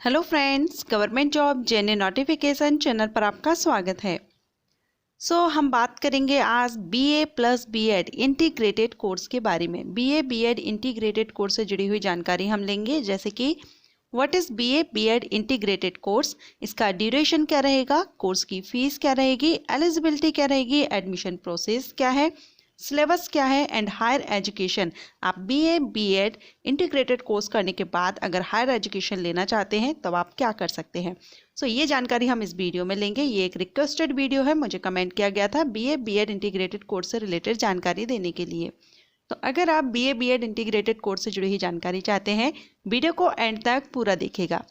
Hello friends, government job JNA notification channel पर आपका स्वागत है। हम बात करेंगे आज BA plus BEd integrated course के बारे में। बीए बीएड इंटीग्रेटेड कोर्स से जुड़ी हुई जानकारी हम लेंगे, जैसे कि what is BA BEd integrated course, इसका ड्यूरेशन क्या रहेगा, कोर्स की फीस क्या रहेगी, एलिजिबिलिटी क्या रहेगी, एडमिशन प्रोसेस क्या है, सिलेबस क्या है एंड हायर एजुकेशन। आप बीए बीएड इंटीग्रेटेड कोर्स करने के बाद अगर हायर एजुकेशन लेना चाहते हैं तो आप क्या कर सकते हैं। ये जानकारी हम इस वीडियो में लेंगे। ये एक रिक्वेस्टेड वीडियो है, मुझे कमेंट किया गया था बीए बीएड इंटीग्रेटेड कोर्स से रिलेटेड जानकारी देने के लिए। तो अगर आप बीए बीएड इंटीग्रेटेड कोर्स से जुड़ी हुई जानकारी चाहते हैं, वीडियो को एंड तक पूरा देखिएगा।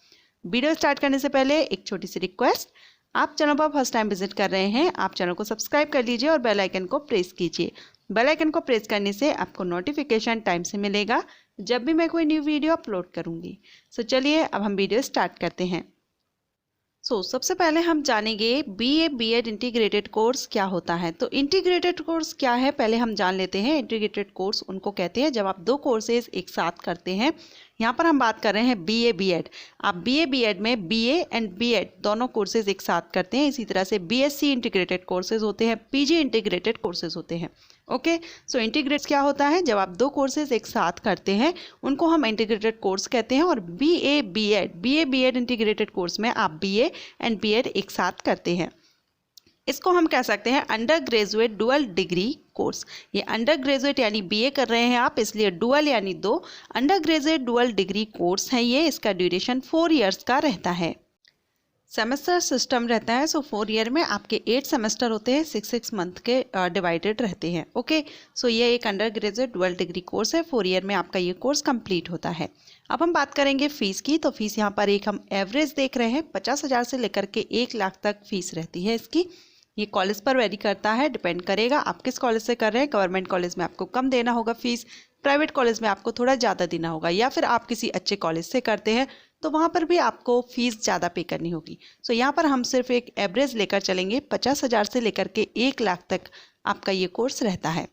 वीडियो स्टार्ट करने से पहले एक छोटी सी रिक्वेस्ट, आप चैनल पर फर्स्ट टाइम विजिट कर रहे हैं, आप चैनल को सब्सक्राइब कर लीजिए और बेल आइकन को प्रेस कीजिए। बेल आइकन को प्रेस करने से आपको नोटिफिकेशन टाइम से मिलेगा जब भी मैं कोई न्यू वीडियो अपलोड करूंगी। चलिए अब हम वीडियो स्टार्ट करते हैं। सबसे पहले हम जानेंगे बीए बीएड इंटीग्रेटेड कोर्स क्या होता है। तो इंटीग्रेटेड कोर्स क्या है पहले हम जान लेते हैं। इंटीग्रेटेड कोर्स उनको कहते हैं जब आप दो कोर्सेज एक साथ करते हैं। यहाँ पर हम बात कर रहे हैं बीए बीएड। आप बीए बीएड में बीए एंड बीएड दोनों कोर्सेज एक साथ करते हैं। इसी तरह से बीएससी इंटीग्रेटेड कोर्सेज होते हैं, पीजी इंटीग्रेटेड कोर्सेज होते हैं। ओके, इंटीग्रेट क्या होता है, जब आप दो कोर्सेज एक साथ करते हैं उनको हम इंटीग्रेटेड कोर्स कहते हैं। और बीए बीएड इंटीग्रेटेड कोर्स में आप बीए एंड बीएड एक साथ करते हैं। इसको हम कह सकते हैं under graduate dual degree course. ये अंडर ग्रेजुएट यानी बीए कर रहे हैं आप, इसलिए डुअल यानी दो, under graduate dual degree course है ये। इसका ड्यूरेशन 4 इयर्स का रहता है। सेमेस्टर सिस्टम रहता है। 4 ईयर में आपके 8 सेमेस्टर होते हैं, 6 मंथ के डिवाइडेड रहते हैं। ओके, ये एक under graduate dual degree course है। 4 ईयर में आपका ये कोर्स कंप्लीट होता है। अब हम बात करेंगे फीस की। तो फीस यहाँ पर एक हम एवरेज देख रहे हैं, 50,000 से लेकर के 1 लाख तक फीस रहती है इसकी। ये कॉलेज पर वेरी करता है, डिपेंड करेगा आप किस कॉलेज से कर रहे हैं। गवर्नमेंट कॉलेज में आपको कम देना होगा फीस, प्राइवेट कॉलेज में आपको थोड़ा ज़्यादा देना होगा, या फिर आप किसी अच्छे कॉलेज से करते हैं तो वहाँ पर भी आपको फीस ज़्यादा पे करनी होगी। यहाँ पर हम सिर्फ एक एवरेज लेकर चलेंगे, 50,000 से लेकर के 1 लाख तक आपका ये कोर्स रहता है।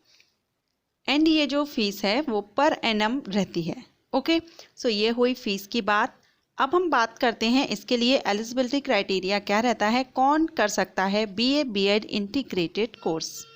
एंड ये जो फीस है वो पर एनम रहती है। ओके, ये हुई फीस की बात। अब हम बात करते हैं इसके लिए एलिजिबिलिटी क्राइटेरिया क्या रहता है, कौन कर सकता है बीए बीएड इंटीग्रेटेड कोर्स।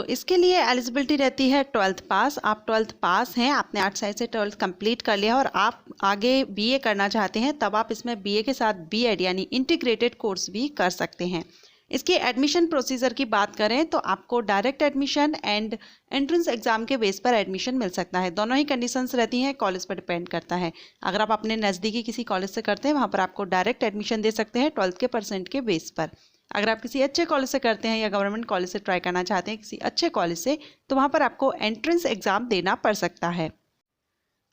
इसके लिए एलिजिबिलिटी रहती है 12th पास। आप 12th पास हैं, आपने आर्ट साइड से 12th कंप्लीट कर लिया और आप आगे बीए करना चाहते हैं, तब आप इसमें बीए के साथ बीएड यानी इंटीग्रेटेड कोर्स भी कर सकते हैं। इसके एडमिशन प्रोसीजर की बात करें तो आपको direct admission and entrance exam के बेस पर एडमिशन मिल सकता है। दोनों ही कंडीशंस रहती हैं, कॉलेज पर डिपेंड करता है। अगर आप अपने नज़दीकी किसी कॉलेज से करते हैं, वहाँ पर आपको डायरेक्ट एडमिशन दे सकते हैं 12th के परसेंट के बेस पर। अगर आप किसी अच्छे कॉलेज से करते हैं या गवर्नमेंट कॉलेज से ट्राई करना चाहते हैं किसी अच्छे कॉलेज से, तो वहाँ पर आपको एंट्रेंस एग्ज़ाम देना पड़ सकता है।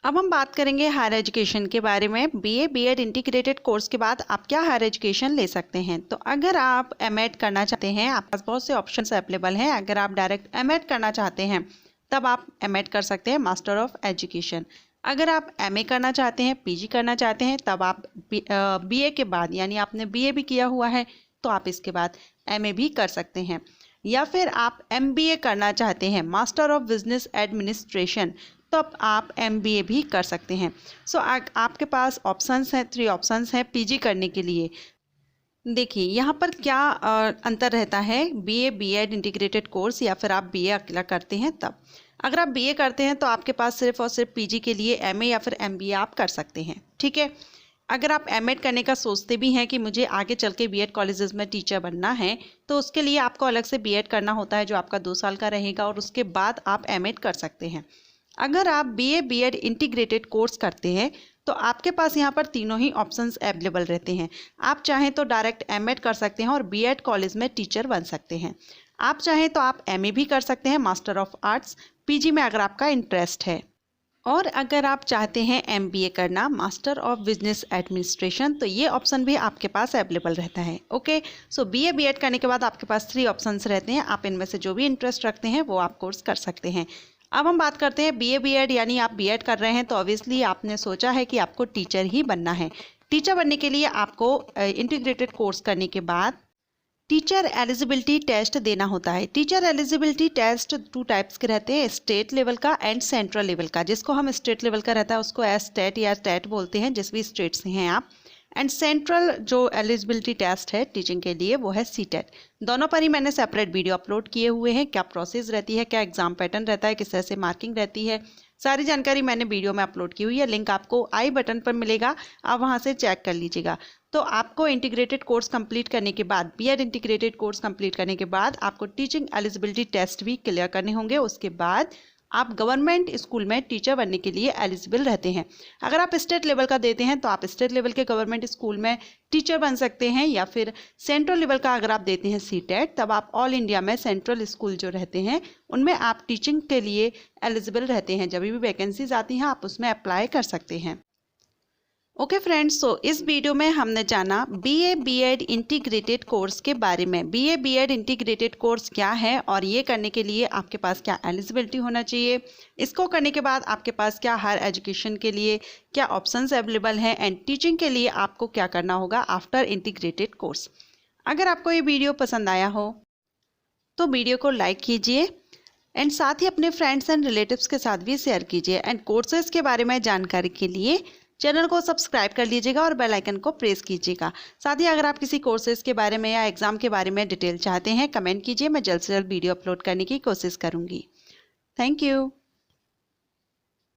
अब हम बात करेंगे हायर एजुकेशन के बारे में। बीए बीएड इंटीग्रेटेड कोर्स के बाद आप क्या हायर एजुकेशन ले सकते हैं। तो अगर आप एमएड करना चाहते हैं, आपके पास बहुत से ऑप्शंस अवेलेबल हैं। अगर आप डायरेक्ट एमएड करना चाहते हैं तब आप एमएड कर सकते हैं, मास्टर ऑफ एजुकेशन। अगर आप एमए करना चाहते हैं, पीजी करना चाहते हैं, तब आप बीए के बाद यानी आपने बीए भी किया हुआ है तो आप इसके बाद एमए भी कर सकते हैं। या फिर आप एमबीए करना चाहते हैं, मास्टर ऑफ बिजनेस एडमिनिस्ट्रेशन, तो आप एमबीए भी कर सकते हैं। आपके पास ऑप्शंस हैं, 3 ऑप्शंस हैं पीजी करने के लिए। देखिए यहाँ पर क्या अंतर रहता है बीए बीएड इंटीग्रेटेड कोर्स या फिर आप बीए अकेला करते हैं तब। अगर आप बीए करते हैं तो आपके पास सिर्फ और सिर्फ पीजी के लिए एमए या फिर एमबीए आप कर सकते हैं, ठीक है। अगर आप एमएड करने का सोचते भी हैं कि मुझे आगे चल के बीएड कॉलेजेस में टीचर बनना है, तो उसके लिए आपको अलग से बीएड करना होता है जो आपका 2 साल का रहेगा, और उसके बाद आप एमएड कर सकते हैं। अगर आप बीए बीएड इंटीग्रेटेड कोर्स करते हैं तो आपके पास यहाँ पर तीनों ही ऑप्शंस अवेलेबल रहते हैं। आप चाहें तो डायरेक्ट एमएड कर सकते हैं और बीएड कॉलेज में टीचर बन सकते हैं। आप चाहें तो आप एमए भी कर सकते हैं, मास्टर ऑफ आर्ट्स, पीजी में अगर आपका इंटरेस्ट है। और अगर आप चाहते हैं एमबीए करना, मास्टर ऑफ बिजनेस एडमिनिस्ट्रेशन, तो ये ऑप्शन भी आपके पास अवेलेबल रहता है। ओके, बीए बीएड करने के बाद आपके पास 3 ऑप्शंस रहते हैं। आप इनमें से जो भी इंटरेस्ट रखते हैं वो आप कोर्स कर सकते हैं। अब हम बात करते हैं बीए बीएड यानी आप बीएड कर रहे हैं तो ऑब्वियसली आपने सोचा है कि आपको टीचर ही बनना है। टीचर बनने के लिए आपको इंटीग्रेटेड कोर्स करने के बाद टीचर एलिजिबिलिटी टेस्ट देना होता है। टीचर एलिजिबिलिटी टेस्ट 2 टाइप्स के रहते हैं, स्टेट लेवल का एंड सेंट्रल लेवल का। जिसको हम स्टेट लेवल का रहता है उसको एस्टेट या टेट बोलते हैं, जिस भी स्टेट से हैं आप। एंड सेंट्रल जो एलिजिबिलिटी टेस्ट है टीचिंग के लिए वो है सीटेट। दोनों पर ही मैंने सेपरेट वीडियो अपलोड किए हुए हैं। क्या प्रोसेस रहती है, क्या एग्जाम पैटर्न रहता है, किस तरह से मार्किंग रहती है, सारी जानकारी मैंने वीडियो में अपलोड की हुई है। लिंक आपको आई बटन पर मिलेगा, आप वहां से चेक कर लीजिएगा। तो आपको इंटीग्रेटेड कोर्स कंप्लीट करने के बाद, बीएड इंटीग्रेटेड कोर्स कंप्लीट करने के बाद आपको टीचिंग एलिजिबिलिटी टेस्ट भी क्लियर करने होंगे। उसके बाद आप गवर्नमेंट स्कूल में टीचर बनने के लिए एलिजिबल रहते हैं। अगर आप स्टेट लेवल का देते हैं तो आप स्टेट लेवल के गवर्नमेंट स्कूल में टीचर बन सकते हैं, या फिर सेंट्रल लेवल का अगर आप देते हैं सीटेट, तब आप ऑल इंडिया में सेंट्रल स्कूल जो रहते हैं उनमें आप टीचिंग के लिए एलिजिबल रहते हैं। जब भी वैकेंसीज आती हैं आप उसमें अप्लाई कर सकते हैं। ओके फ्रेंड्स, सो इस वीडियो में हमने जाना बीए बीएड इंटीग्रेटेड कोर्स के बारे में। बीए बीएड इंटीग्रेटेड कोर्स क्या है और ये करने के लिए आपके पास क्या एलिजिबिलिटी होना चाहिए, इसको करने के बाद आपके पास क्या हायर एजुकेशन के लिए क्या ऑप्शंस अवेलेबल हैं, एंड टीचिंग के लिए आपको क्या करना होगा आफ्टर इंटीग्रेटेड कोर्स। अगर आपको ये वीडियो पसंद आया हो तो वीडियो को लाइक कीजिए एंड साथ ही अपने फ्रेंड्स एंड रिलेटिव्स के साथ भी शेयर कीजिए। एंड कोर्सेज के बारे में जानकारी के लिए चैनल को सब्सक्राइब कर लीजिएगा और बेल आइकन को प्रेस कीजिएगा। साथ ही अगर आप किसी कोर्सेज के बारे में या एग्जाम के बारे में डिटेल चाहते हैं, कमेंट कीजिए। मैं जल्द से जल्द वीडियो अपलोड करने की कोशिश करूंगी। Thank you.